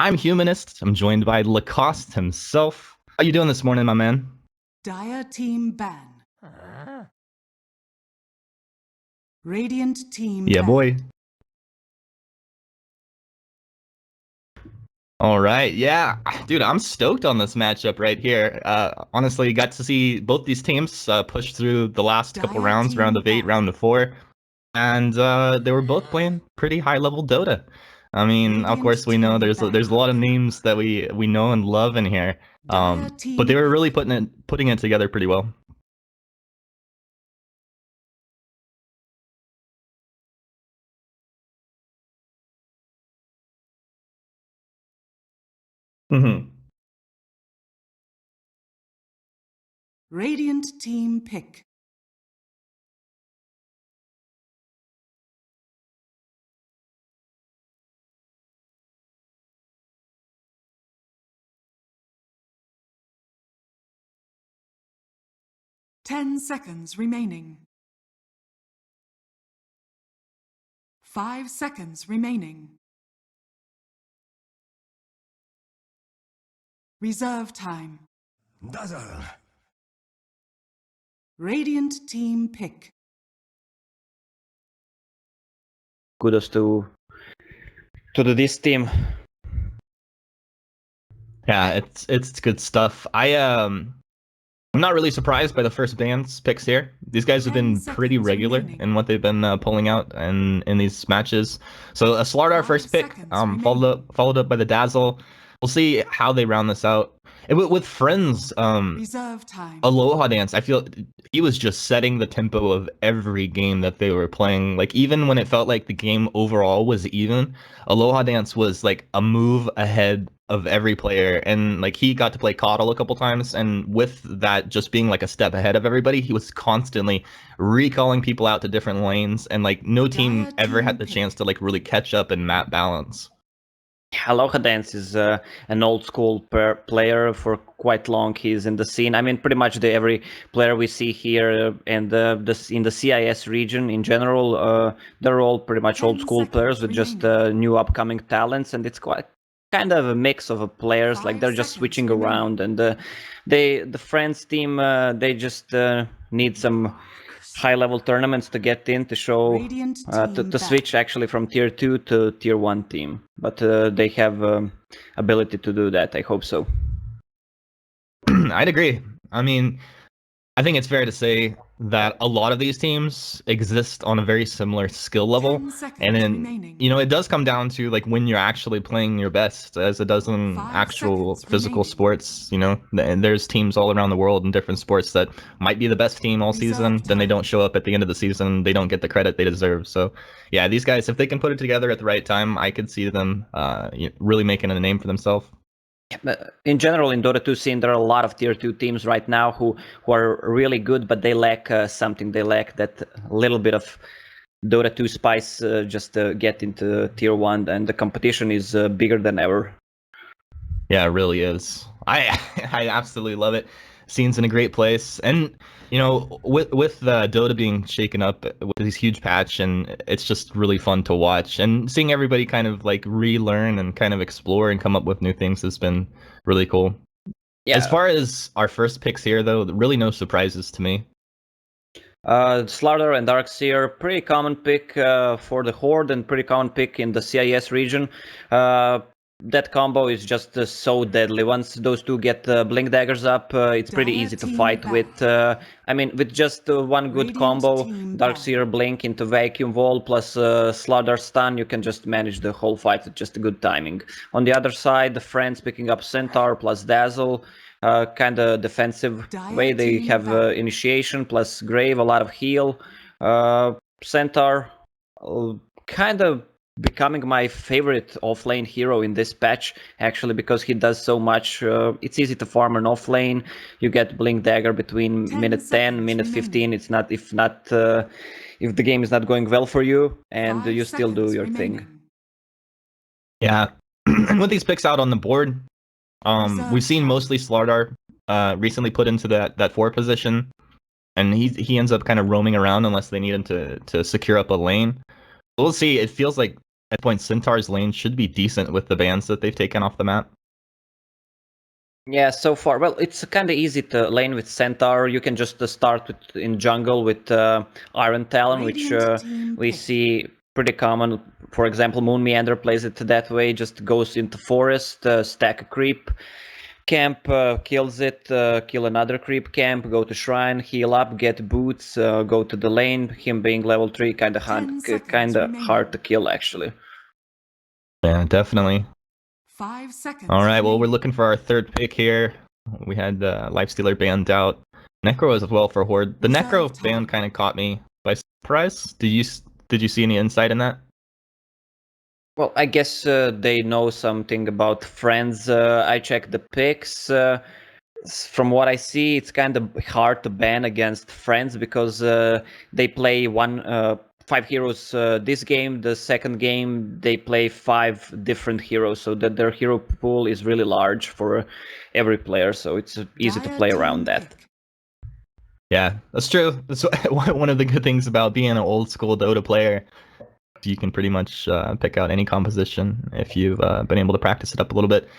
I'm Humanist. I'm joined by Lacouste himself. How you doing this morning, my man? Dire team ban. Radiant team Yeah, ban. boy. All right, yeah, dude, I'm stoked on this matchup right here. Honestly, got to see both these teams push through the last couple Dire rounds, round team of 8, ban. round of 4, and they were both playing pretty high-level Dota. I mean, of Radiant course, we know team there's a ban. lot of names that we know and love in here, Dire but they team were really pick. putting it together pretty well. Hmm. Radiant team pick. Ten seconds remaining. 5 seconds remaining. Reserve time. Dazzle. Radiant team pick. Kudos to this team. Yeah, it's good stuff. I'm not really surprised by the first band's picks here. These guys have 10 been pretty seconds regular remaining. in what they've been pulling out in these matches. So a Slardar 5 first pick, seconds followed up by the Dazzle. We'll see how they round this out. And with friends, Reserve time. Aloha Dance, I feel he was just setting the tempo of every game that they were playing. Like even when it felt like the game overall was even, Aloha Dance was like a move ahead of every player, and like he got to play Coddle a couple times, and with that just being like a step ahead of everybody, he was constantly recalling people out to different lanes, and like no team Dire ever team had the pick. chance to like really catch up and map balance. Aloha Dance is an old school player for quite long. He's in the scene. I mean, pretty much every player we see here and in the CIS region in general, they're all pretty much 10 old school players with seconds just remaining. new upcoming talents, and it's quite kind of a mix of players. Like 5 they're just seconds switching remaining. around, and the friends team they just need some high-level tournaments to get in to show Radiant to team switch back. actually from tier 2 to tier 1 team, but they have ability to do that. I hope so. I'd agree. I mean, I think it's fair to say that a lot of these teams exist on a very similar skill level, 10 seconds and then remaining. it does come down to like when you're actually playing your best, as it does in 5 actual seconds physical remaining. sports. And there's teams all around the world in different sports that might be the best team all season, Reserve then they time. don't show up at the end of the season, they don't get the credit they deserve. So, yeah, these guys, if they can put it together at the right time, I could see them really making a name for themselves. In general, in Dota 2 scene, there are a lot of tier 2 teams right now who are really good, but they lack something. They lack that little bit of Dota 2 spice just to get into tier 1, and the competition is bigger than ever. Yeah, it really is. I I absolutely love it. Scene's in a great place, and with Dota being shaken up with this huge patch, and it's just really fun to watch. And seeing everybody kind of like relearn and kind of explore and come up with new things has been really cool. As Yeah, far as our first picks here, though, really no surprises to me. Slaughter and Darkseer, pretty common pick for the Horde and pretty common pick in the CIS region. That combo is just so deadly. Once those two get Blink Daggers up, it's pretty Dire easy to team fight back. with. I mean, with just one good Radiant combo, team Darkseer Blink into Vacuum Wall plus Slaughter Stun, you can just manage the whole fight with just a good timing. On the other side, the friends picking up Centaur plus Dazzle. Kind of defensive Dire way. They team have back. initiation plus grave, a lot of heal. Centaur, kind of becoming my favorite offlane hero in this patch, actually, because he does so much. It's easy to farm an offlane. You get Blink Dagger between 10 minute 10, seconds minute remaining. 15. It's not if the game is not going well for you, and 5 you still do seconds your thing. remaining. Yeah, and with these picks out on the board, Reserve we've seen time. mostly Slardar recently put into that 4 position, and he ends up kind of roaming around unless they need him to secure up a lane. We'll see. It feels like at point Centaur's lane should be decent with the bans that they've taken off the map. Yeah, so far, well, it's kind of easy to lane with Centaur. You can just start in jungle with Iron Talon, which we see pretty common. For example, Moon Meander plays it that way, just goes into forest, stack a creep camp, kills it, kill another creep camp, go to shrine, heal up, get boots, go to the lane. Him being level 3, kind of hard to kill, actually. Yeah, definitely. 5 seconds. All right, well, we're remaining. looking for our third pick here. We had Lifestealer banned out. Necro as well for Horde. The Reserve Necro time. ban kind of caught me by surprise. Did you see any insight in that? Well, I guess they know something about friends. I checked the picks. From what I see, it's kind of hard to ban against friends because they play 5 heroes this game. The second game, they play 5 different heroes, so that their hero pool is really large for every player. So it's easy to Dire play team around that. pick. Yeah, that's true. That's one of the good things about being an old school Dota player. You can pretty much pick out any composition if you've been able to practice it up a little bit.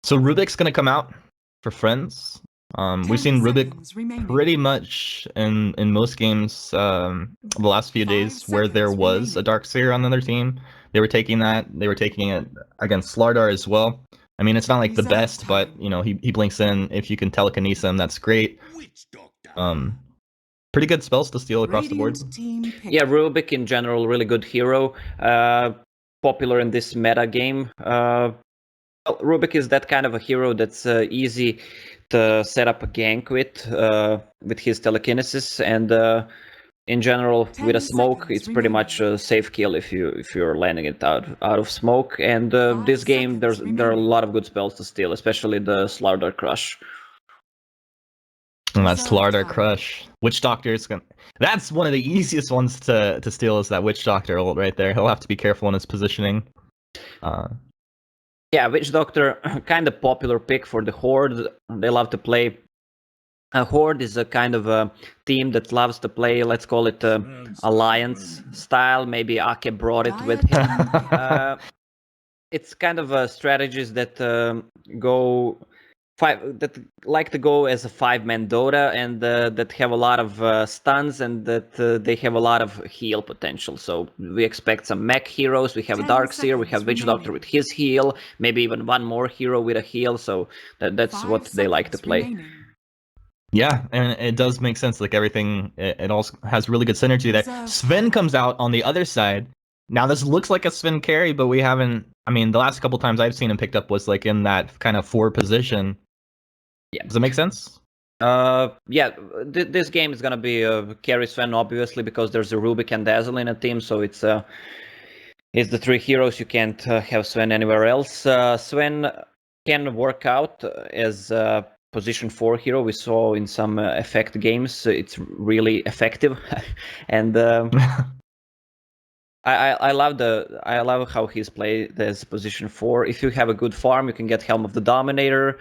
So Rubik's going to come out for friends. We've seen 10 Rubik seconds remaining. pretty much in most games the last few 5 days where there seconds was a remaining. Darkseer on the other team. They were taking that. They were taking it against Slardar as well. I mean, it's not like the Reserve best, but time. you know, he blinks in. If you can telekinesis him, that's great. Pretty good spells to steal across the board. Radiant team pick. Yeah, Rubik in general, really good hero. Popular in this meta game. Well, Rubik is that kind of a hero that's easy to set up a gank with his telekinesis, and in general 10 with a smoke, seconds it's pretty much a safe kill if you're landing it out of smoke. And 5 this game, there seconds are a remaining. lot of good spells to steal, especially the Slardar Crush. And that's Reserve Slardar time. Crush. Witch Doctor is gonna. That's one of the easiest ones to steal is that Witch Doctor ult right there. He'll have to be careful in his positioning. Yeah, Witch Doctor, kind of popular pick for the Horde. They love to play. Horde is a kind of a team that loves to play, let's call it alliance style. Maybe Ake brought it with him. It's kind of strategies that that like to go as a 5-man Dota, and that have a lot of stuns, and that they have a lot of heal potential. So we expect some mech heroes. We have 10 Darkseer, we seconds have Witch remaining. Doctor with his heal, maybe even one more hero with a heal. So that's 5 what they like to seconds play. remaining. Yeah, and it does make sense. Like everything, it also has really good synergy there. Reserve Sven time. comes out on the other side. Now this looks like a Sven carry, but we haven't. I mean, the last couple times I've seen him picked up was like in that kind of 4 position. Yeah. Does it make sense? Yeah, this game is gonna be carry Sven, obviously, because there's a Rubik and Dazzle in a team, so it's the 3 heroes. You can't have Sven anywhere else. Sven can work out as a position 4 hero. We saw in some effect games, it's really effective, and I love how he's played as position 4. If you have a good farm, you can get Helm of the Dominator,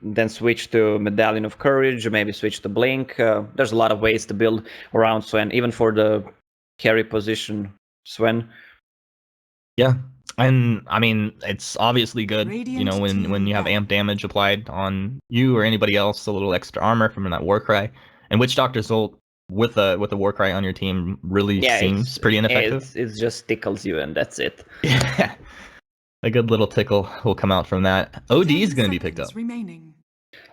then switch to Medallion of Courage, maybe switch to Blink. There's a lot of ways to build around Sven, even for the carry position Sven. Yeah, and I mean it's obviously good. You know, Radiant when you have team amp damage applied on you or anybody else, a little extra armor from that Warcry, and Witch Doctor's ult with a Warcry on your team really Yeah, seems pretty ineffective. it just tickles you, and that's it. Yeah, a good little tickle will come out from that. OD is going to be picked up. Remaining.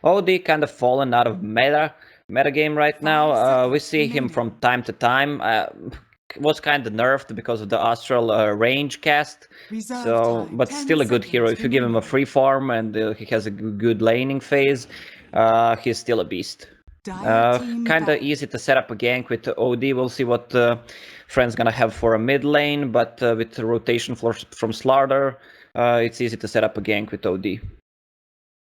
OD kind of fallen out of meta game right 5 now. We seconds see him remaining. from time to time. Was kind of nerfed because of the Astral range cast. Reserve So, time. but 10 still a good hero. seconds If you give him a remaining. free farm and he has a good laning phase, he's still a beast. Dire team Kind of battle. easy to set up a gank with OD. We'll see what Friend's gonna have for a mid lane, but with the rotation from Slardar, it's easy to set up a gank with OD.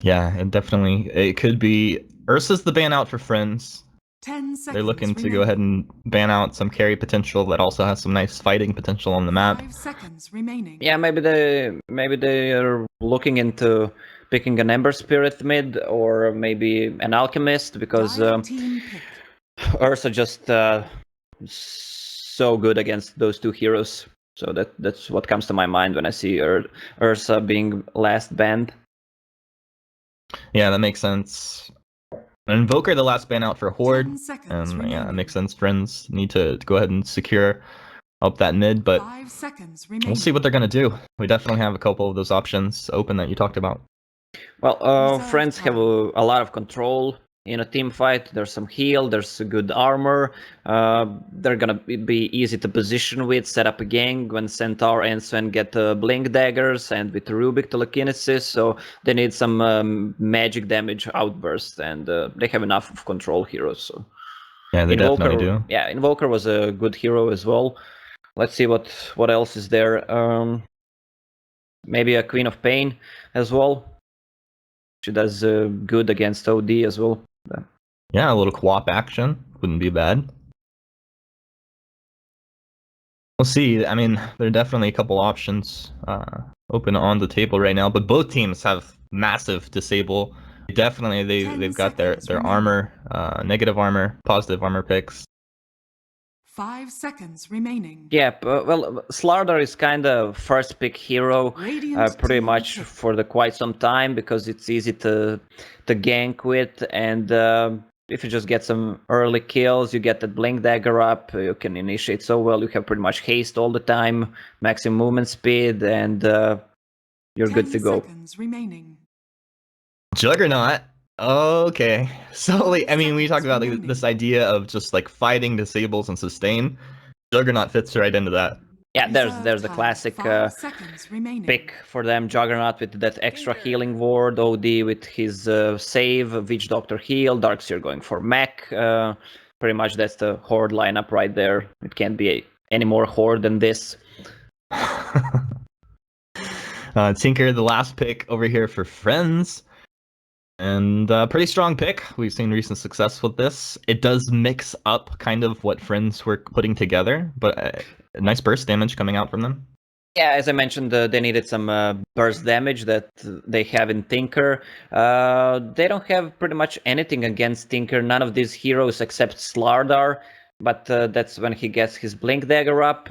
Yeah, and definitely it could be Ursa's the ban out for friends. 10 seconds They're looking to remaining. go ahead and ban out some carry potential that also has some nice fighting potential on the map. 5 seconds remaining. Yeah, maybe they are looking into picking an Ember Spirit mid, or maybe an Alchemist, because Dire team pick. Ursa just so good against those 2 heroes. So that's what comes to my mind when I see Ursa being last banned. Yeah, that makes sense. Invoker, the last ban out for Horde. 10 seconds Yeah, it remaining. makes sense. Friends need to go ahead and secure up that mid, but 5 seconds remaining. we'll see what they're gonna do. We definitely have a couple of those options open that you talked about. Well, Reserve friends have time. a lot of control in a team fight. There's some heal, there's a good armor. They're gonna be easy to position with, set up a gang when Centaur and Sven get blink daggers, and with Rubik telekinesis. So they need some magic damage outbursts, and they have enough of control heroes. So Yeah, they definitely do. Yeah, Invoker was a good hero as well. Let's see what else is there. Maybe a Queen of Pain as well. She does good against OD as well. Yeah, a little co-op action wouldn't be bad. We'll see. I mean, there are definitely a couple options open on the table right now, but both teams have massive disable. Definitely, they've got their armor, negative armor, positive armor picks. 5 seconds remaining. Yeah, well, Slardar is kind of first pick hero Radiant pretty team much pick. for quite some time because it's easy to gank with, and if you just get some early kills, you get that blink dagger up, you can initiate so well. You have pretty much haste all the time, maximum movement speed, and you're 10 good to go. seconds remaining. Juggernaut. Okay. So, like, I mean, we talked about like, Remaining. this idea of just like fighting disables and sustain. Juggernaut fits right into that. Yeah, Reserve there's the time. classic 5 seconds remaining. pick for them. Juggernaut with that extra healing ward, OD with his save, Witch Doctor heal, Darkseer going for mech. Pretty much that's the Horde lineup right there. It can't be any more Horde than this. Tinker, the last pick over here for Friends. And pretty strong pick. We've seen recent success with this. It does mix up kind of what Friends were putting together, but nice burst damage coming out from them. Yeah, as I mentioned, they needed some burst damage that they have in Tinker. They don't have pretty much anything against Tinker. None of these heroes except Slardar. But that's when he gets his blink dagger up.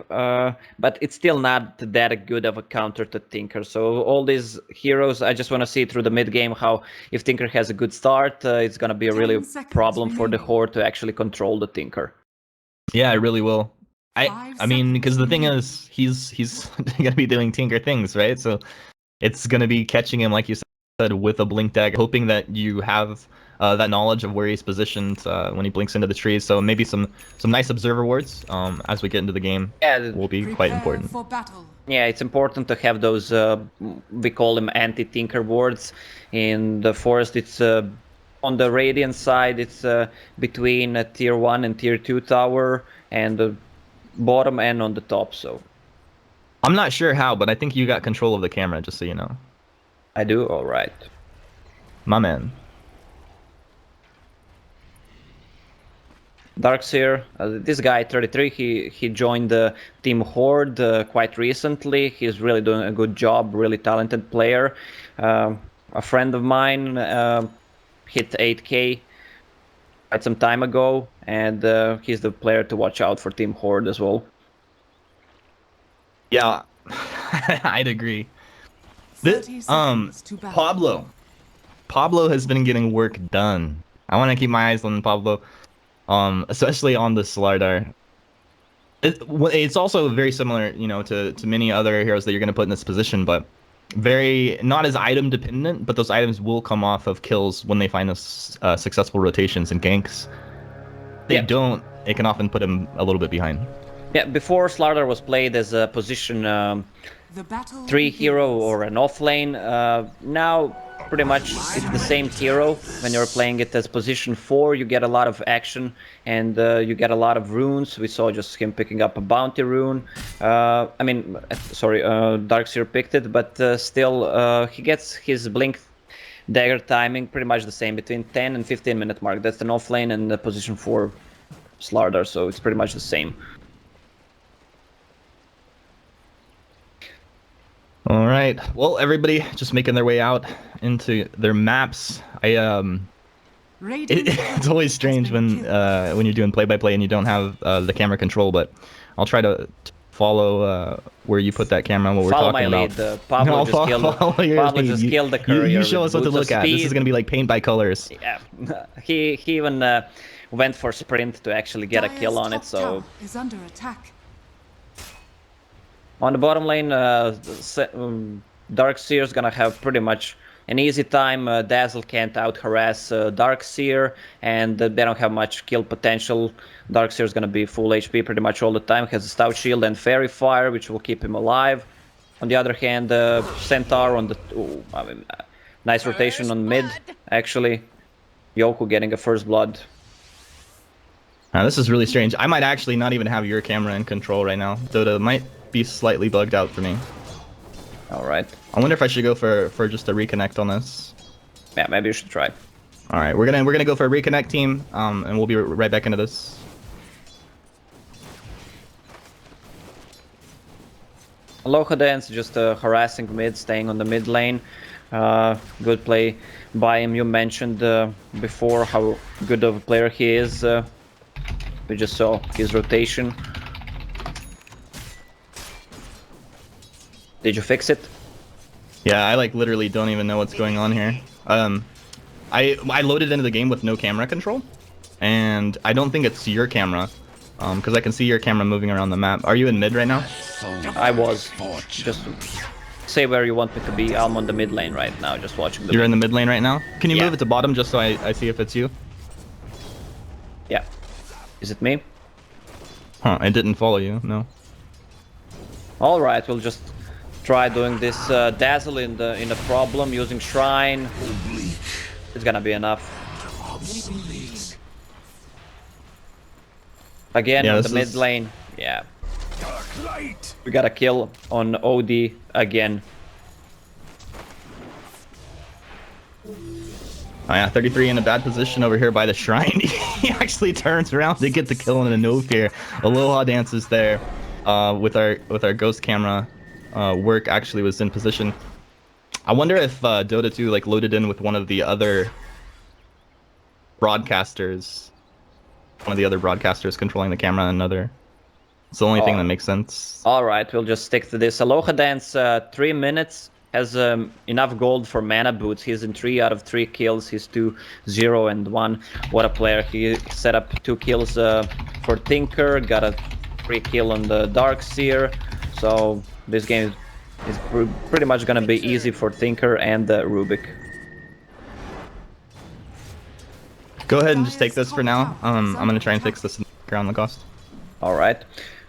But it's still not that good of a counter to Tinker. So all these heroes, I just want to see through the mid game how if Tinker has a good start, it's gonna be a really 10 seconds problem for the remaining. Horde to actually control the Tinker. Yeah, it really will. I 5 mean, because the thing remaining. is, he's gonna be doing Tinker things, right? So it's gonna be catching him, like you said, with a blink dagger, hoping that you have that knowledge of where he's positioned when he blinks into the trees. So maybe some nice observer wards as we get into the game will be quite important. For battle. Yeah, it's important to have those, we call them anti-tinker wards. In the forest, it's on the Radiant side, it's between a tier 1 and tier 2 tower, and the bottom and on the top, so. I'm not sure how, but I think you got control of the camera, just so you know. I do? Alright. My man. Darkseer, this guy 33, he joined the team Horde quite recently. He's really doing a good job, really talented player. A friend of mine hit 8k quite some time ago, and he's the player to watch out for team Horde as well. Yeah, I'd agree. 30 seconds to battle. Pablo has been getting work done. I want to keep my eyes on Pablo. Especially on the Slardar. It's also very similar, you know, to many other heroes that you're going to put in this position, but very not as item dependent. But those items will come off of kills when they find successful rotations and ganks. If they don't, it can often put him a little bit behind. Yeah, before Slardar was played as a position 3 hero or an offlane. Now pretty much it's the same hero. When you're playing it as position 4, you get a lot of action and you get a lot of runes. We saw just him picking up a bounty rune. I mean, sorry, Darkseer picked it, but still he gets his blink dagger timing pretty much the same, between 10 and 15 minute mark. That's an offlane and the position 4 Slardar, so it's pretty much the same. All right. Well, everybody just making their way out into their maps. It's always strange when you're doing play-by-play and you don't have the camera control, but I'll try to follow where you put that camera and what we're Follow talking my about. lead. Pablo just killed. Pablo Just killed the courier. You show with us what to boots of look at. This is speed. gonna be like paint by colors. Yeah, he even went for sprint to actually get a kill on it. So is under attack. on the bottom lane, Darkseer's gonna have pretty much an easy time. Dazzle can't out-harass Darkseer, and they don't have much kill potential. Darkseer's gonna be full HP pretty much all the time, has a Stout Shield and Fairy Fire, which will keep him alive. On the other hand, Centaur on the... Ooh, I mean, nice rotation on mid, actually. Yoku getting a first blood. Now, this is really strange. I might actually not even have your camera in control right now. Dota might be slightly bugged out for me. Alright. I wonder if I should go for just a reconnect on this. Yeah, maybe you should try. All right, we're gonna go for a reconnect team, and we'll be right back into this. Aloha Dance just harassing mid, staying on the mid lane. Good play by him. You mentioned before how good of a player he is. We just saw his rotation. Did you fix it? Yeah, I like literally don't even know what's going on here. I loaded into the game with no camera control, and I don't think it's your camera, because I can see your camera moving around the map. Are you in mid right now? I was. Just say where you want me to be. I'm on the mid lane right now, just watching the... You're in the mid lane right now? Can you Yeah. move it to bottom just so I see if it's you? Yeah. Is it me? Huh, I didn't follow you, no. Alright, we'll just try doing this dazzle in the problem using shrine. It's gonna be enough. Again, Yeah, on this the mid is- lane. Yeah. We got a kill on OD again. Oh yeah, 33 in a bad position over here by the shrine. He actually turns around to get the kill in a no fear. Aloha dances there with our ghost camera. Work actually was in position. I wonder if Dota 2 like loaded in with one of the other broadcasters. One of the other broadcasters controlling the camera, another. It's the only thing that makes sense. Alright, we'll just stick to this. Aloha Dance, 3 minutes. Has enough gold for mana boots. He's in 3 out of 3 kills. He's 2, 0, and 1. What a player. He set up 2 kills for Tinker. Got a 3 kill on the Darkseer. So this game is pretty much gonna be easy for Tinker and Rubik. Go ahead and just take this for now. I'm gonna try and fix this around the cost. Alright.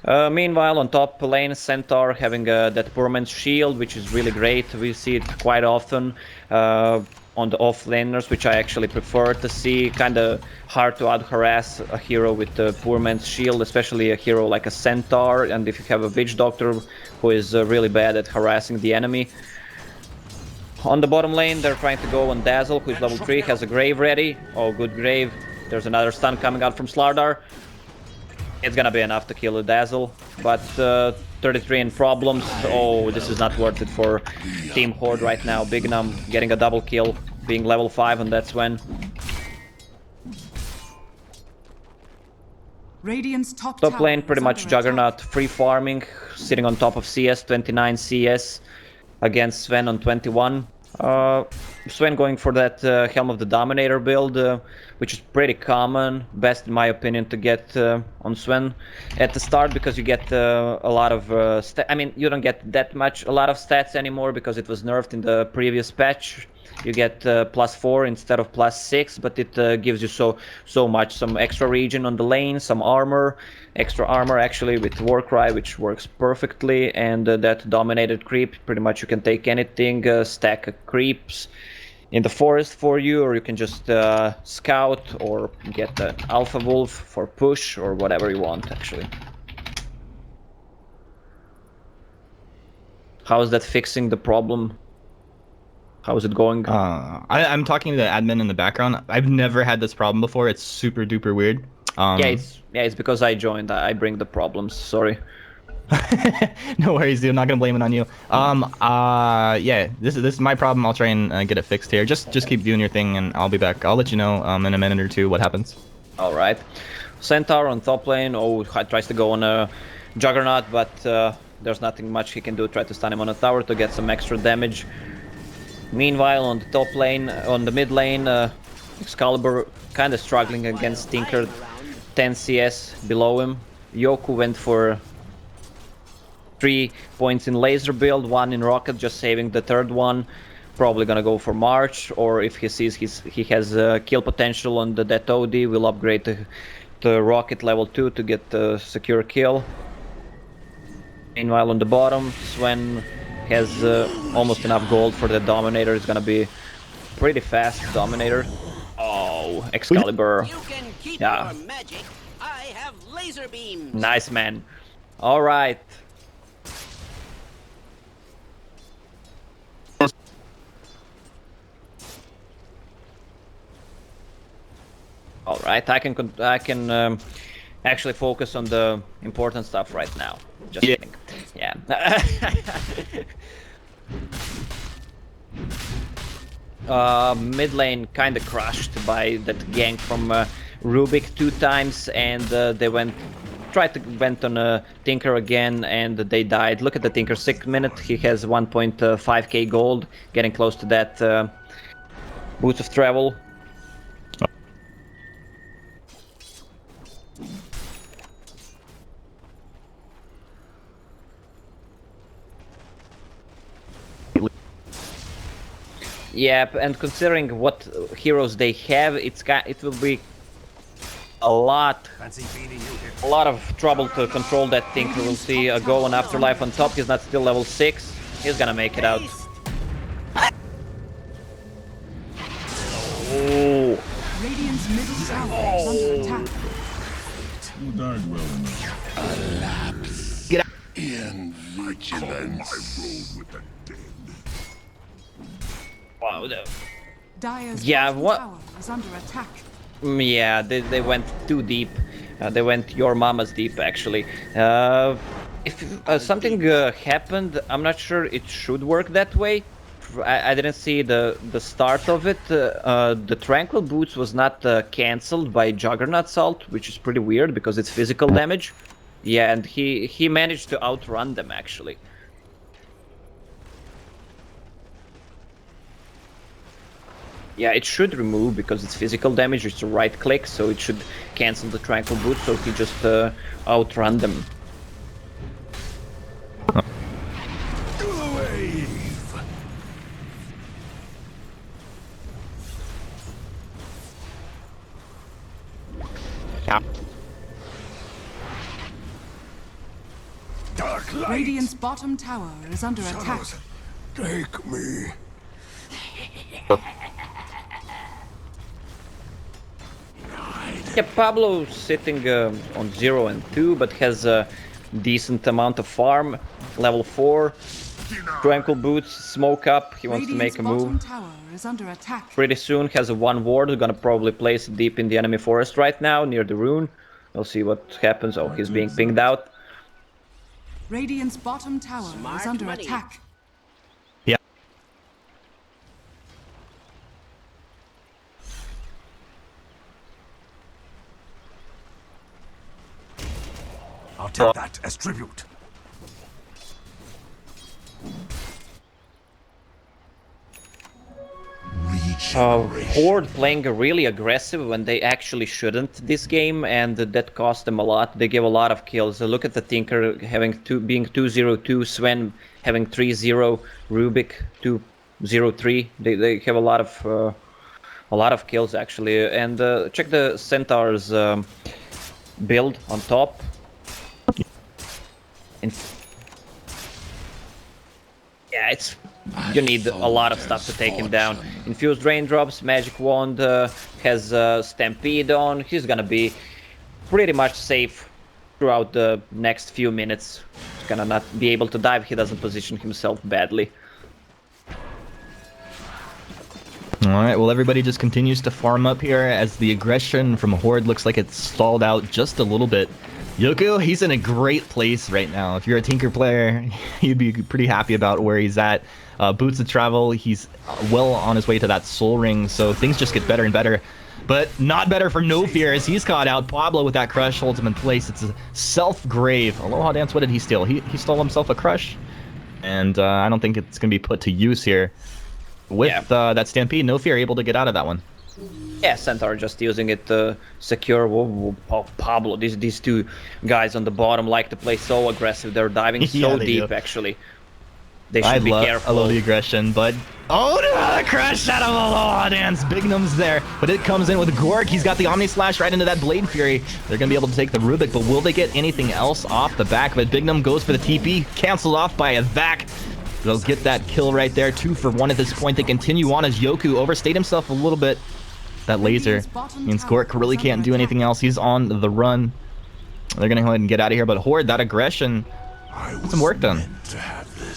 Meanwhile, on top lane, Centaur having that poor man's shield, which is really great. We see it quite often on the off-laners, which I actually prefer to see. Kinda hard to out-harass a hero with the poor man's shield, especially a hero like a Centaur, and if you have a Witch Doctor who is really bad at harassing the enemy. On the bottom lane, they're trying to go on Dazzle, who is level 3, has a Grave ready. Oh, good Grave. There's another stun coming out from Slardar. It's gonna be enough to kill a Dazzle, but 33 in problems. Oh, this is not worth it for Team Horde right now. Big Num getting a double kill, being level 5, and that's when. Radiant's top Top tower lane, is pretty much under Juggernaut, attack. free farming, sitting on top of CS, 29 CS against Sven on 21. Sven going for that Helm of the Dominator build, which is pretty common, best in my opinion to get on Sven at the start, because you get a lot of I mean, you don't get that much, a lot of stats anymore because it was nerfed in the previous patch. You get +4 instead of +6, but it gives you so much, some extra regen on the lane, some armor, extra armor actually with Warcry, which works perfectly, and that dominated creep. Pretty much you can take anything, stack creeps in the forest for you, or you can just scout or get the Alpha Wolf for push or whatever you want actually. How is that fixing the problem? How is it going? I'm talking to the admin in the background. I've never had this problem before. It's super duper weird. Yeah, it's because I joined. I bring the problems. Sorry. No worries, dude. I'm not gonna blame it on you. Yeah, this is my problem. I'll try and get it fixed here. Just keep doing your thing, and I'll be back. I'll let you know in a minute or two what happens. All right. Centaur on top lane. Oh, tries to go on a Juggernaut, but there's nothing much he can do. Try to stun him on a tower to get some extra damage. Meanwhile, on the top lane, on the mid lane, Excalibur kind of struggling against Tinker, 10 CS below him. Yoku went for 3 points in laser build, 1 in rocket, just saving the third one. Probably gonna go for March, or if he sees he has kill potential on the Death OD, will upgrade to rocket level 2 to get the secure kill. Meanwhile, on the bottom, Sven has almost enough gold for the Dominator. It's gonna be pretty fast Dominator. Oh, Excalibur. Yeah. Magic. I have laser beams. Nice, man. All right. All right, I can actually focus on the important stuff right now. Just kidding. Yeah. Mid lane kind of crushed by that gank from Rubik 2 times, and they went on a Tinker again, and they died. Look at the Tinker, 6 minutes. He has 1.5k gold, getting close to that Boots of Travel. Yep, and considering what heroes they have, it will be a lot of trouble to control that Tinker. We'll see a Go on Afterlife on top. He's not still level 6. He's gonna make it out. Oh. Radiant's middle tower is under attack. You died well enough. A lapse Get out. in vigilance. Wow. Dire's Yeah, bottom what- tower is under attack. Yeah, they went too deep. They went your mama's deep, actually. If something happened, I'm not sure it should work that way. I didn't see the start of it. The Tranquil Boots was not cancelled by Juggernaut Salt, which is pretty weird because it's physical damage. Yeah, and he managed to outrun them, actually. Yeah, it should remove because it's physical damage, it's a right click, so it should cancel the Tranquil Boot, so he just outrun them. Dark light. Radiant's bottom tower is under attack. Take me. Yeah, Pablo sitting on 0 and 2, but has a decent amount of farm, level 4. Tranquil Boots, smoke up, he wants to make a Radiant's move. bottom tower is under attack. Pretty soon, has a 1 ward, gonna probably place it deep in the enemy forest right now, near the rune. We'll see what happens. Oh, he's being pinged out. Radiant's bottom tower Smart is under money. attack. Yeah. I'll take that as tribute. Horde playing really aggressive when they actually shouldn't this game, and that cost them a lot. They give a lot of kills. Look at the Tinker having being 2-0-2, Sven having 3-0, Rubik 2-0-3. They have a lot of kills actually. And check the Centaur's build on top. Yeah, you need a lot of stuff to take him down. Infused Raindrops, Magic Wand, has Stampede on. He's gonna be pretty much safe throughout the next few minutes. He's gonna not be able to dive. He doesn't position himself badly. Alright, well everybody just continues to farm up here as the aggression from Horde looks like it's stalled out just a little bit. Yoku, he's in a great place right now. If you're a Tinker player, you'd be pretty happy about where he's at. Boots of Travel, he's well on his way to that Soul Ring, so things just get better and better. But not better for No Fear as he's caught out. Pablo with that crush holds him in place. It's a self-grave. Aloha Dance, what did he steal? He stole himself a crush. And I don't think it's going to be put to use here. With that Stampede, No Fear able to get out of that one. Yeah, Centaur just using it to secure Pablo. These two guys on the bottom like to play so aggressive. They're diving so deep, actually. They should be careful. I love the aggression, but... Oh, no, the crush out of Aloha Dance. Bignum's there, but it comes in with Gork. He's got the Omni Slash right into that Blade Fury. They're going to be able to take the Rubik, but will they get anything else off the back of it? Bignum goes for the TP, canceled off by a Vac. They'll get that kill right there. 2 for 1 at this point. They continue on as Yoku overstayed himself a little bit. That laser means Gork really can't do anything else. He's on the run. They're going to go ahead and get out of here, but Horde, that aggression, some work done.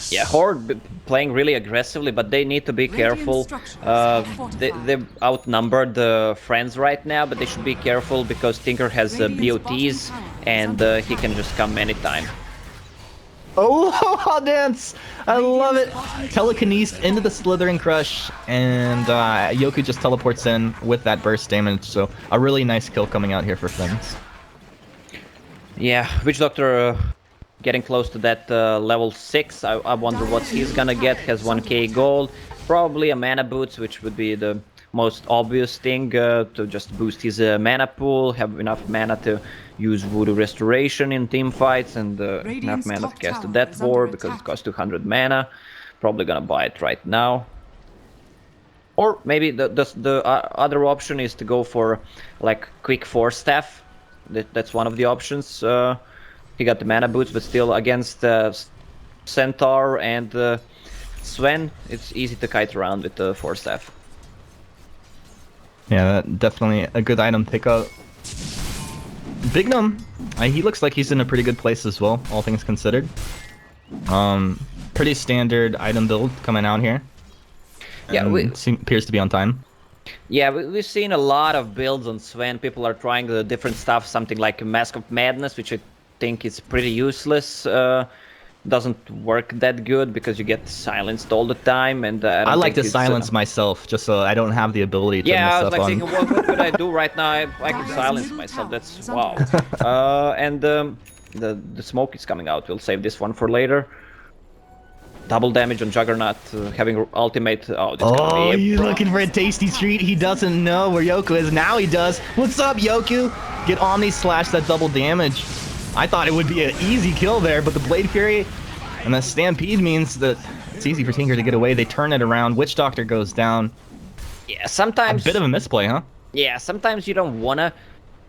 Yeah, Horde playing really aggressively, but they need to be careful. They're outnumbered friends right now, but they should be careful because Tinker has BOTs and he can just come anytime. Oh, Dance! I love it! Telekinesis into the Slithering Crush, and Yoku just teleports in with that burst damage, so a really nice kill coming out here for Friends. Yeah, Witch Doctor getting close to that level 6. I wonder what he's gonna get. Has 1k gold, probably a mana boots, which would be the most obvious thing to just boost his mana pool, have enough mana to use Voodoo Restoration in team fights, and enough mana to cast a Death Ward because it costs 200 mana. Probably gonna buy it right now. Or maybe the other option is to go for like quick Force Staff. That's one of the options. He got the mana boots, but still against Centaur and Sven, it's easy to kite around with the Force Staff. Yeah, definitely a good item pickup. Bignum, he looks like he's in a pretty good place as well, all things considered. Pretty standard item build coming out here. Yeah, appears to be on time. Yeah, we've seen a lot of builds on Sven. People are trying the different stuff, something like Mask of Madness, which I think is pretty useless. Doesn't work that good because you get silenced all the time, and I like to silence myself just so I don't have the ability to mess I was up like on... thinking, what could I do right now? I can silence myself. That's wow. And the smoke is coming out. We'll save this one for later. Double damage on Juggernaut, having ultimate. Oh, this oh, he's looking for a tasty treat. He doesn't know where Yoku is. Now he does. What's up, Yoku? Get Omni Slash that double damage. I thought it would be an easy kill there, but the Blade Fury and the Stampede means that it's easy for Tinker to get away. They turn it around. Witch Doctor goes down. Yeah, sometimes... A bit of a misplay, huh? Yeah, sometimes you don't want to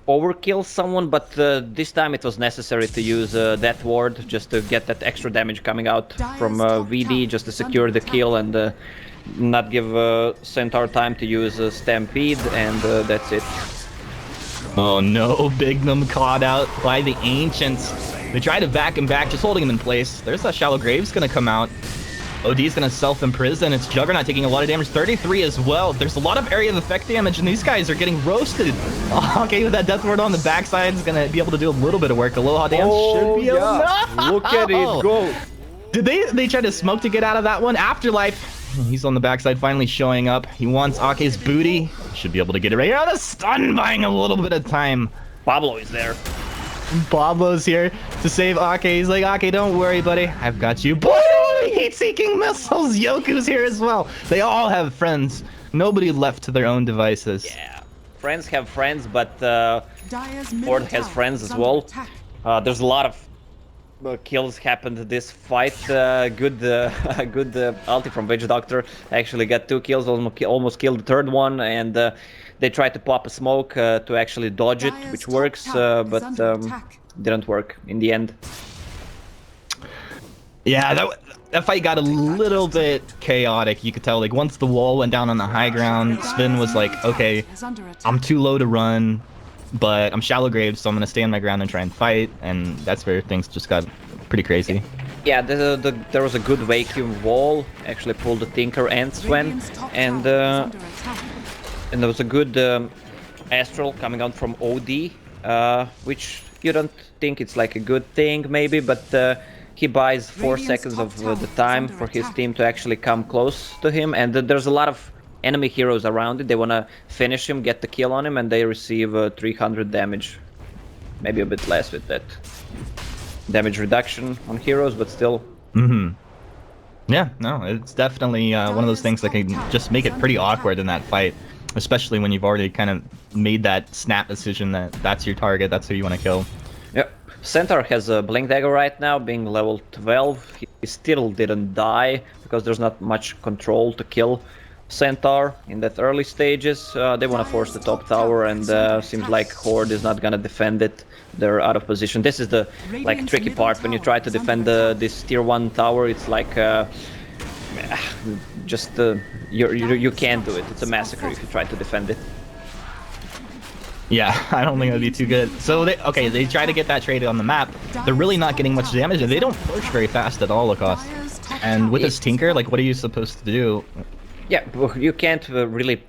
overkill someone, but this time it was necessary to use Death Ward just to get that extra damage coming out from VD, just to secure the kill and not give Centaur time to use Stampede, and that's it. Oh no, Bignum caught out by the Ancients. They try to back him back, just holding him in place. There's that Shallow Grave's gonna come out. OD's gonna self-imprison. It's Juggernaut taking a lot of damage, 33 as well. There's a lot of area of effect damage, and these guys are getting roasted. Okay, with that Death Ward on the backside, is gonna be able to do a little bit of work. Aloha Dance should be enough. Look at it go. Did they try to smoke to get out of that one? Afterlife. He's on the backside, finally showing up. He wants Ake's booty. Should be able to get it right here. The stun buying a little bit of time. Pablo is there. Pablo's here to save Ake. He's like, Ake, don't worry, buddy. I've got you. Boy, heat-seeking missiles. Yoku's here as well. They all have friends. Nobody left to their own devices. Yeah, friends have friends, but Horde has friends as well. There's a lot of kills happened this fight. Good ulti from Witch Doctor. Actually got 2 kills, almost killed the third one, and they tried to pop a smoke to actually dodge it, which works, but didn't work in the end. Yeah, that fight got a little bit chaotic. You could tell, like, once the wall went down on the high ground, Sven was like, okay, I'm too low to run, but I'm Shallow Grave, so I'm gonna stand my ground and try and fight, and that's where things just got pretty crazy. Yeah, there was a good vacuum wall, actually pulled the Tinker and Sven, and there was a good Astral coming out from OD, which you don't think it's like a good thing maybe, but he buys 4 seconds of the time for his team to actually come close to him, and there's a lot of enemy heroes around it. They want to finish him, get the kill on him, and they receive 300 damage. Maybe a bit less with that damage reduction on heroes, but still. Yeah, no, it's definitely one of those things that can just make it pretty awkward in that fight, especially when you've already kind of made that snap decision that that's your target, that's who you want to kill. Yep. Centaur has a Blink Dagger right now, being level 12. He still didn't die, because there's not much control to kill Centaur in that early stages. They want to force the top tower, and seems like Horde is not gonna defend it. They're out of position. This is the tricky part when you try to defend this tier 1 tower. It's like you can't do it. It's a massacre if you try to defend it. Yeah, I don't think that'd be too good. So they try to get that trade on the map. They're really not getting much damage, and they don't push very fast at all, Lacouste. And with this Tinker, like, what are you supposed to do? Yeah, you can't really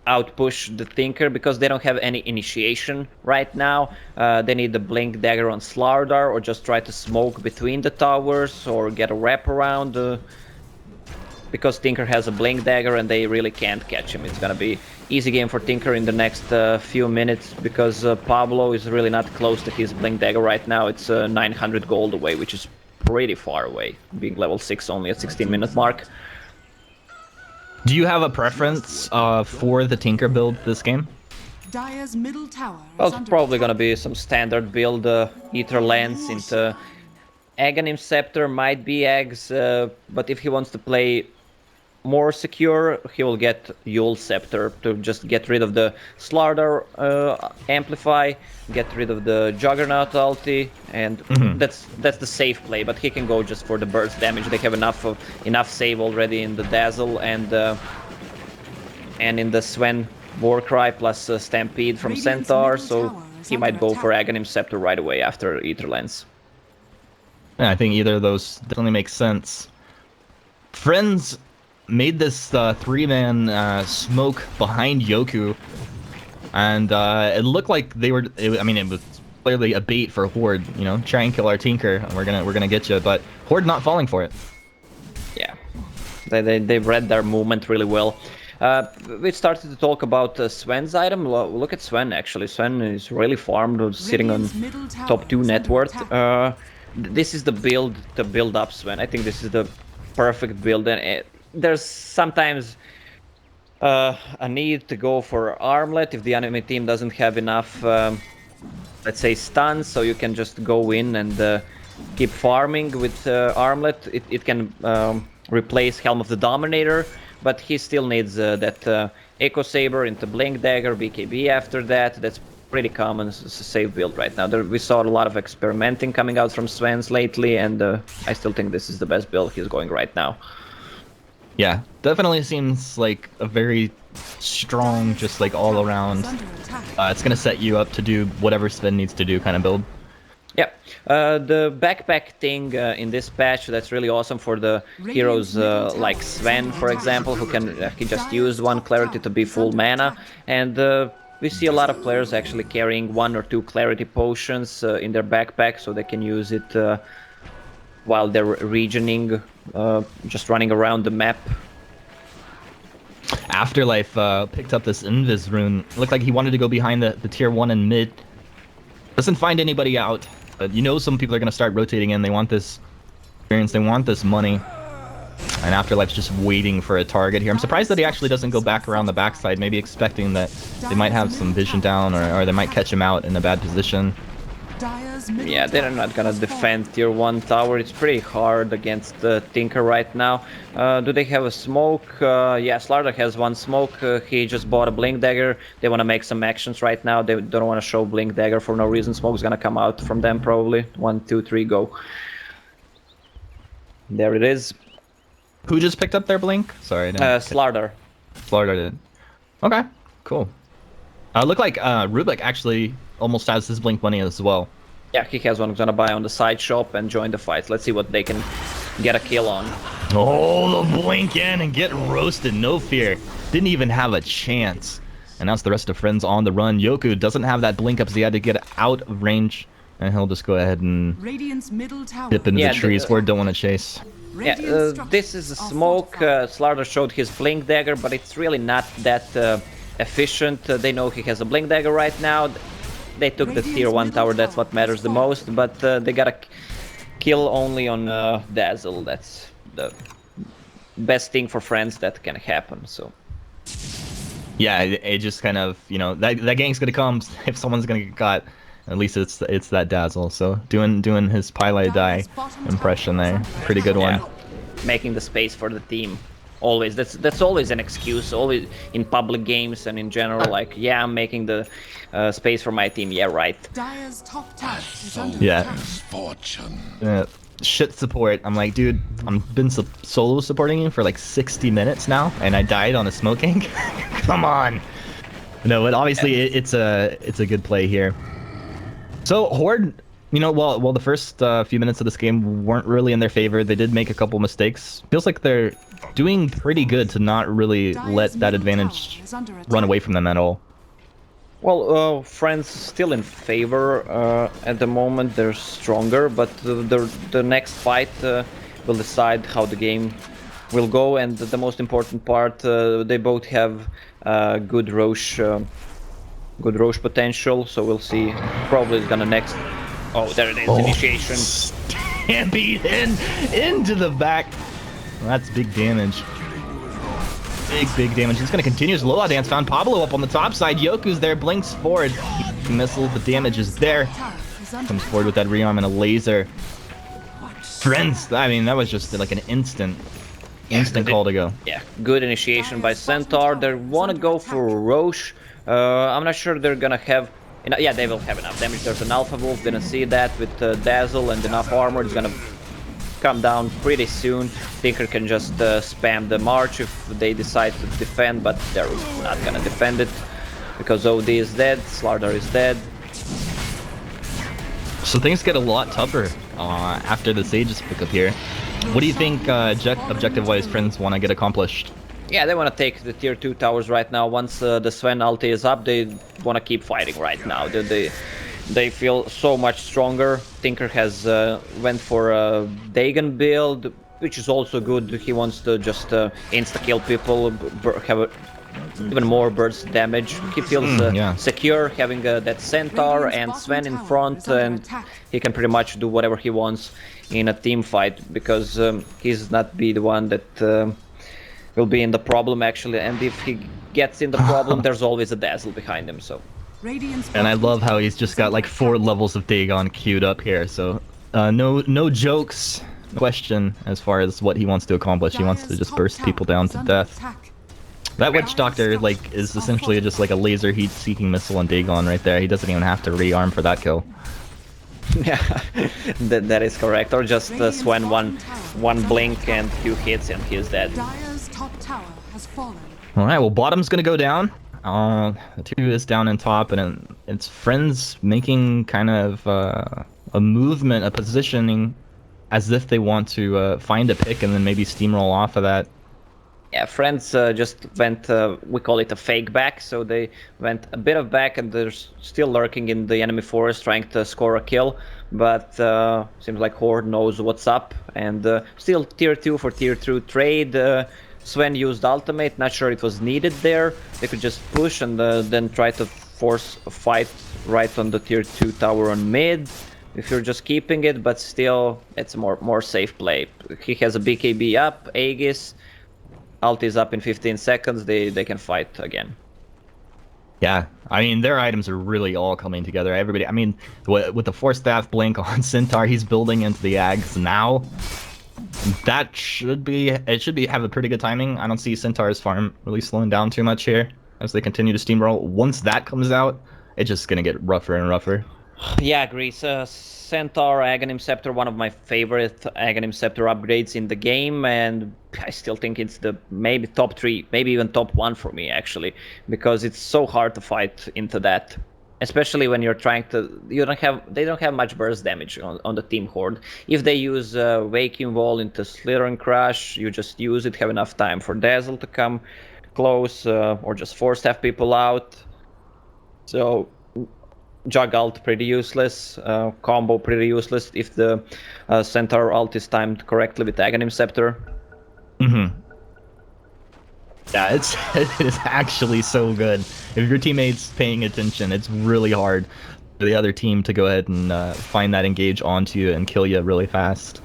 outpush the Tinker because they don't have any initiation right now. They need the Blink Dagger on Slardar, or just try to smoke between the towers, or get a wraparound. Because Tinker has a Blink Dagger and they really can't catch him. It's gonna be easy game for Tinker in the next few minutes, because Pablo is really not close to his Blink Dagger right now. It's 900 gold away, which is pretty far away, being level 6 only at 16-minute mark. Do you have a preference for the Tinker build this game? Dire's middle tower Well, is it's under probably attack. gonna be some standard build, Ether Lance into Aghanim Scepter, might be Eggs, but if he wants to play more secure, he will get Yule Scepter to just get rid of the Slardar Amplify, get rid of the Juggernaut ulti, and that's the safe play. But he can go just for the burst damage. They have enough save already in the Dazzle and in the Sven Warcry plus Stampede from Radiant's Centaur, middle so tower is he might under go for attack. Aghanim Scepter right away after Ether Lance. Yeah, I think either of those definitely makes sense. Friends made this 3-man smoke behind Yoku, and it looked like they were. I mean, it was clearly a bait for Horde. You know, try and kill our Tinker, and we're gonna get you. But Horde not falling for it. Yeah, they read their movement really well. We started to talk about Sven's item. Look at Sven, actually. Sven is really farmed, sitting on Radiant's middle tower top 2 is net under worth. attack. This is the build to build up Sven. I think this is the perfect build, and there's sometimes a need to go for Armlet if the enemy team doesn't have enough, let's say, stuns, so you can just go in and keep farming with Armlet. It can replace Helm of the Dominator, but he still needs that Echo Saber into Blink Dagger, BKB after that. That's pretty common. It's a safe build right now. We saw a lot of experimenting coming out from Sven's lately, and I still think this is the best build he's going right now. Yeah, definitely seems like a very strong, just like all around. Is under attack. It's gonna set you up to do whatever Sven needs to do kind of build. Yeah, the backpack thing in this patch, that's really awesome for the heroes like Sven, for example, who can he just used 1 clarity to be full mana, and we see a lot of players actually carrying 1 or 2 clarity potions in their backpack, so they can use it while they're regioning, just running around the map. Afterlife picked up this Invis rune. Looked like he wanted to go behind the tier 1 and mid. Doesn't find anybody out, but you know some people are going to start rotating in. They want this experience, they want this money. And Afterlife's just waiting for a target here. I'm surprised that he actually doesn't go back around the backside, maybe expecting that they might have some vision down, or they might catch him out in a bad position. Dire's middle Yeah, they're tower not gonna has defend tier 1 tower. It's pretty hard against Tinker right now. Do they have a smoke? Yeah, Slardar has 1 smoke. He just bought a Blink Dagger. They want to make some actions right now. They don't want to show Blink Dagger for no reason. Smoke's gonna come out from them probably. 1, 2, 3, go. There it is. Who just picked up their blink? Sorry, I didn't Slardar. Slardar did. Okay, cool. Look like Rubik actually almost has his blink money as well. Yeah, he has one. Gonna buy on the side shop and join the fight. Let's see what they can get a kill on. Oh, the blink in and get roasted, no fear. Didn't even have a chance. And that's the rest of Friends on the run. Yoku doesn't have that blink up, so he had to get out of range. And he'll just go ahead and Radiant's middle tower. dip into Yeah, the trees. Horde don't want to chase. Yeah, this is a smoke. Slardar showed his blink dagger, but it's really not that efficient. They know he has a blink dagger right now. They took the tier 1 tower, that's what matters the most, but they gotta kill only on Dazzle. That's the best thing for friends that can happen, so... Yeah, it just kind of, you know, that gang's gonna come if someone's gonna get caught. At least it's that Dazzle. So doing his Pylai die impression there, pretty good one. Yeah. Making the space for the team, always. That's always an excuse. Always in public games and in general, like, yeah, I'm making the space for my team. Yeah, right. Dire's top tower is under Yeah. Misfortune. Shit support. I'm like, dude, I've been solo supporting you for like 60 minutes now, and I died on a smoke gank. Come on. No, but obviously it's a good play here. So Horde, you know, while the first few minutes of this game weren't really in their favor, they did make a couple mistakes. Feels like they're doing pretty good to not really let that advantage run away from them at all. Well, friends still in favor at the moment. They're stronger, but the next fight will decide how the game will go. And the most important part, they both have good Roche potential. So we'll see. Probably it's gonna next. Oh, there it is. Initiation. Stampede into the back. That's big damage. Big damage. It's going to continue as Loa Dance found Pablo up on the top side. Yoku's there, blinks forward. Missile, the damage is there. Comes forward with that rearm and a laser. Friends, I mean, that was just like an instant call to go. Yeah, good initiation by Centaur. They want to go for Roche. I'm not sure they're going to have... Yeah, they will have enough damage. There's an Alpha Wolf. Gonna see that with Dazzle and enough armor. It's gonna come down pretty soon. Tinker can just spam the march if they decide to defend, but they're not gonna defend it because OD is dead, Slardar is dead. So things get a lot tougher after the Sages pick up here. What do you think objective-wise friends want to get accomplished? Yeah, they want to take the tier 2 towers right now. Once the Sven ulti is up, they want to keep fighting right now. They feel so much stronger. Tinker has went for a Dagon build, which is also good. He wants to just insta-kill people, have even more burst damage. He feels secure having that Centaur and Sven in front, and he can pretty much do whatever he wants in a team fight, because he's not be the one that will be in the problem actually, and if he gets in the problem, there's always a Dazzle behind him, so... And I love how he's just got like 4 levels of Dagon queued up here, so no jokes, no question as far as what he wants to accomplish. He wants to just burst people down to death. That Witch Doctor like is essentially just like a laser heat-seeking missile on Dagon right there. He doesn't even have to rearm for that kill. Yeah, that is correct. Or just Sven one blink and 2 hits and he's dead. Alright, well bottom's gonna go down. The 2 is down in top, and it's friends making kind of a movement, a positioning, as if they want to find a pick and then maybe steamroll off of that. Yeah, friends just went, we call it a fake back, so they went a bit of back and they're still lurking in the enemy forest trying to score a kill, but seems like Horde knows what's up, and still tier 2 for tier 2 trade. Sven used ultimate, not sure it was needed there. They could just push and then try to force a fight right on the tier 2 tower on mid, if you're just keeping it, but still it's a more safe play. He has a BKB up, Aegis, ult is up in 15 seconds, they can fight again. Yeah, I mean, their items are really all coming together. Everybody, I mean, with the 4-staff blink on Centaur, he's building into the Ags now. That should have a pretty good timing. I don't see Centaur's farm really slowing down too much here as they continue to steamroll. Once that comes out, it's just gonna get rougher and rougher. Yeah, I agree. Centaur, Aghanim Scepter, one of my favorite Aghanim Scepter upgrades in the game, and I still think it's the maybe top 3, maybe even top 1 for me actually, because it's so hard to fight into that. Especially when you're trying to, they don't have much burst damage on the team Horde. If they use Waking Wall into Slither and Crush, you just use it, have enough time for Dazzle to come close, or just 4-staff people out. So Jug ult pretty useless, combo pretty useless if the Centaur ult is timed correctly with Aghanim Scepter. Yeah, it is actually so good. If your teammate's paying attention, it's really hard for the other team to go ahead and find that engage onto you and kill you really fast.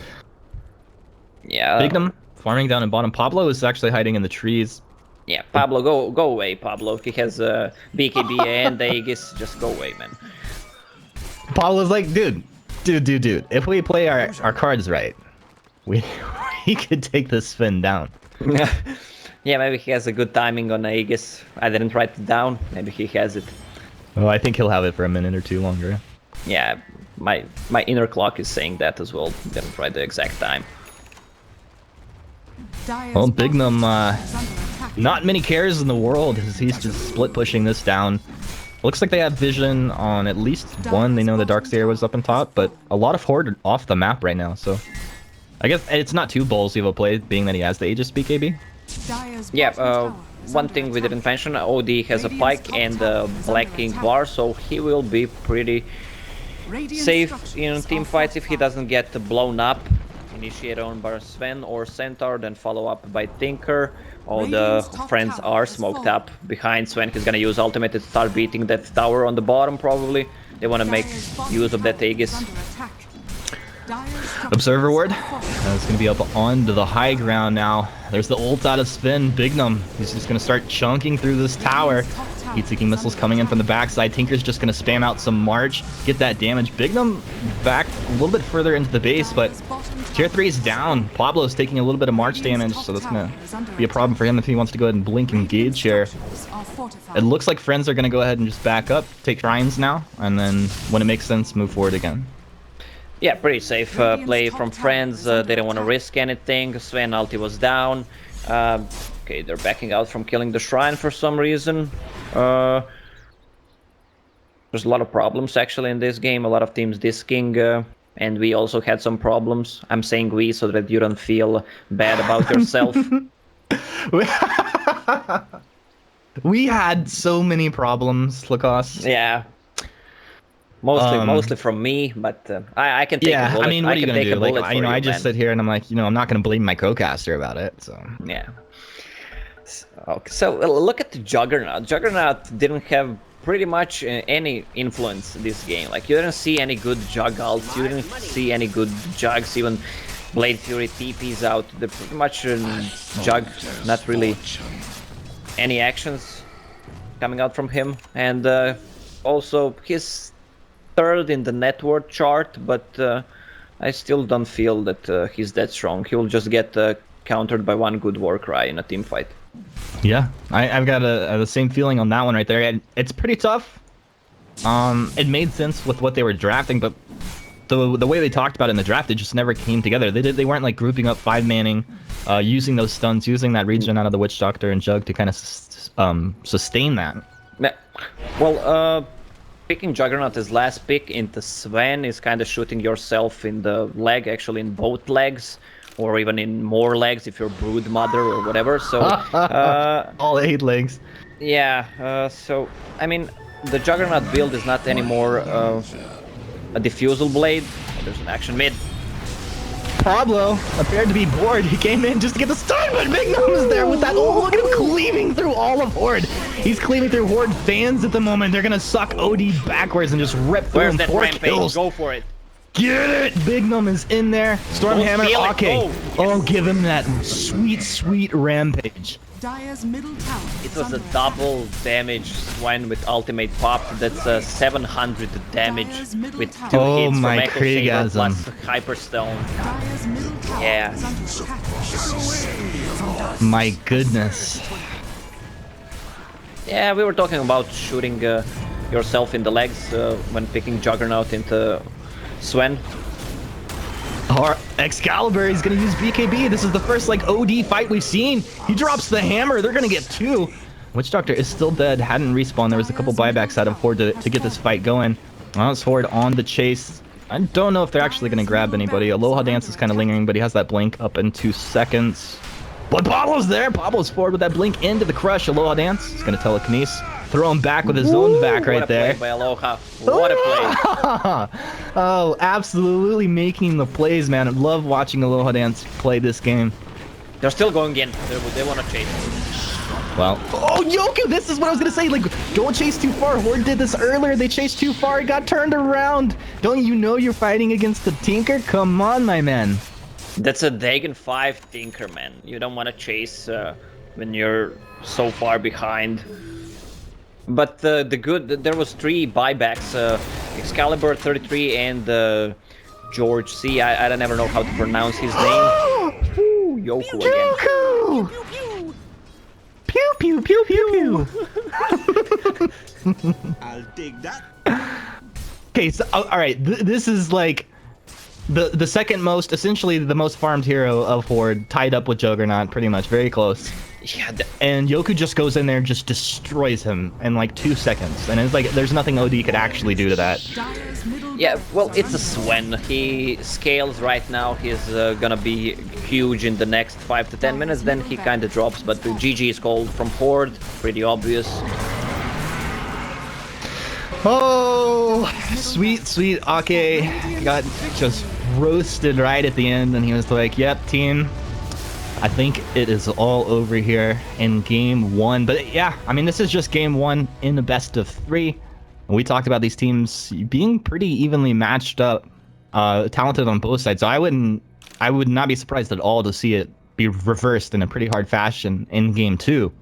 Yeah. Bignum farming down in bottom. Pablo is actually hiding in the trees. Yeah, Pablo, go away, Pablo. He has BKB and Aegis. Just go away, man. Pablo's like, dude. If we play our cards right, we could take this Sven down. Yeah, maybe he has a good timing on Aegis. I didn't write it down. Maybe he has it. Oh, I think he'll have it for a minute or two longer. Yeah, my inner clock is saying that as well. Didn't write the exact time. Well, Bignum, not many cares in the world as he's just split pushing this down. Looks like they have vision on at least one. They know the Darkseer was up on top, but a lot of Horde off the map right now, so I guess it's not too ballsy of a play, being that he has the Aegis BKB. Yeah, one thing we didn't mention, OD has a Pike and a Black King Bar, so he will be pretty safe in team fights if he doesn't get blown up. Initiate on by Sven or Centaur, then follow up by Tinker. All the friends are smoked up behind Sven. He's gonna use ultimate to start beating that tower on the bottom probably. They wanna make use of that Aegis. Observer ward. It's going to be up onto the high ground now. There's the ult out of Spin. Bignum. He's just going to start chunking through this tower. Heat-seeking missiles coming in from the backside. Tinker's just going to spam out some March, get that damage. Bignum back a little bit further into the base, but tier 3 is down. Pablo's taking a little bit of March damage, so that's going to be a problem for him if he wants to go ahead and blink engage here. It looks like friends are going to go ahead and just back up, take shrines now, and then when it makes sense, move forward again. Yeah, pretty safe play from friends. They didn't want to risk anything. Sven ulti was down. Okay, they're backing out from killing the shrine for some reason. There's a lot of problems actually in this game. A lot of teams disking, and we also had some problems. I'm saying we so that you don't feel bad about yourself. We had so many problems, Lacouste. Yeah. Mostly from me, but I can take a bullet. I mean, what are you gonna do? Like, I you, just sit here and I'm like, I'm not gonna blame my co-caster about it. So yeah. Okay, so look at the Juggernaut. Juggernaut didn't have pretty much any influence in this game. Like, you didn't see any good Jug ults, you didn't see any good Jugs, even Blade Fury TPs out. They're pretty much Jug, not really any actions coming out from him. And also, he's third in the net worth chart, but I still don't feel that he's that strong. He will just get countered by one good Warcry in a team fight. Yeah, I've got the same feeling on that one right there. And it's pretty tough. It made sense with what they were drafting, but the way they talked about it in the draft, it just never came together. They weren't like grouping up 5-manning, using those stuns, using that regen out of the Witch Doctor and Jug to kind of sustain that. Yeah. Well, picking Juggernaut as last pick into Sven is kind of shooting yourself in the leg, actually in both legs, or even in more legs if you're Brood Mother or whatever. So all 8 legs. Yeah. So I mean, the Juggernaut build is not anymore a Diffusal Blade. Oh, there's an action mid. Pablo appeared to be bored. He came in just to get the stun, but Bignum is there with that. Oh, look at him cleaving through all of Horde. He's cleaving through Horde fans at the moment. They're gonna suck OD backwards and just rip through him. 4 kills. Go for it. Get it! Bignum is in there. Stormhammer, okay. Oh, give him that sweet, sweet rampage. Dire's middle tower. It was a double damage Swan with ultimate pop. That's 700 damage with 2 hits from Echo Shaver plus Hyperstone. Yeah. My goodness. Yeah, we were talking about shooting yourself in the legs when picking Juggernaut into Sven. Our Excalibur is going to use BKB. This is the first like OD fight we've seen. He drops the hammer. They're going to get 2. Witch Doctor is still dead. Hadn't respawned. There was a couple buybacks out of Horde to get this fight going. Now it's Horde on the chase. I don't know if they're actually going to grab anybody. Aloha Dance is kind of lingering, but he has that blink up in 2 seconds. But Pablo's there. Pablo's forward with that blink into the crush. Aloha Dance is going to telekinesis. Throw him back with his own back right there. What a play by Aloha. What a play. Oh, absolutely making the plays, man. I love watching Aloha Dance play this game. They're still going in. They want to chase. Well, oh, Yoku, this is what I was going to say. Like, don't chase too far. Horde did this earlier. They chased too far. It got turned around. Don't you know you're fighting against the Tinker? Come on, my man. That's a Dagon 5 Tinker, man. You don't want to chase when you're so far behind. But there was 3 buybacks. Excalibur 33 and George C. I don't ever know how to pronounce his name. Ooh, Yoku again. Yoku! Pew pew pew pew pew. I'll dig that. Okay, so all right, this is like the second most, essentially the most farmed hero of Horde, tied up with Juggernaut, pretty much, very close. Yeah, and Yoku just goes in there and just destroys him in like 2 seconds, and it's like there's nothing OD could actually do to that. yeah, well, it's a Swen. He scales right now. He's gonna be huge in the next 5 to 10 minutes. Then he kind of drops. But the GG is called from Horde. Pretty obvious. Oh, sweet, sweet Ake got just roasted right at the end, and he was like, "Yep, team. I think it is all over here in game 1." But yeah, I mean, this is just game 1 in the best of 3. We talked about these teams being pretty evenly matched up, talented on both sides. So I would not be surprised at all to see it be reversed in a pretty hard fashion in game 2.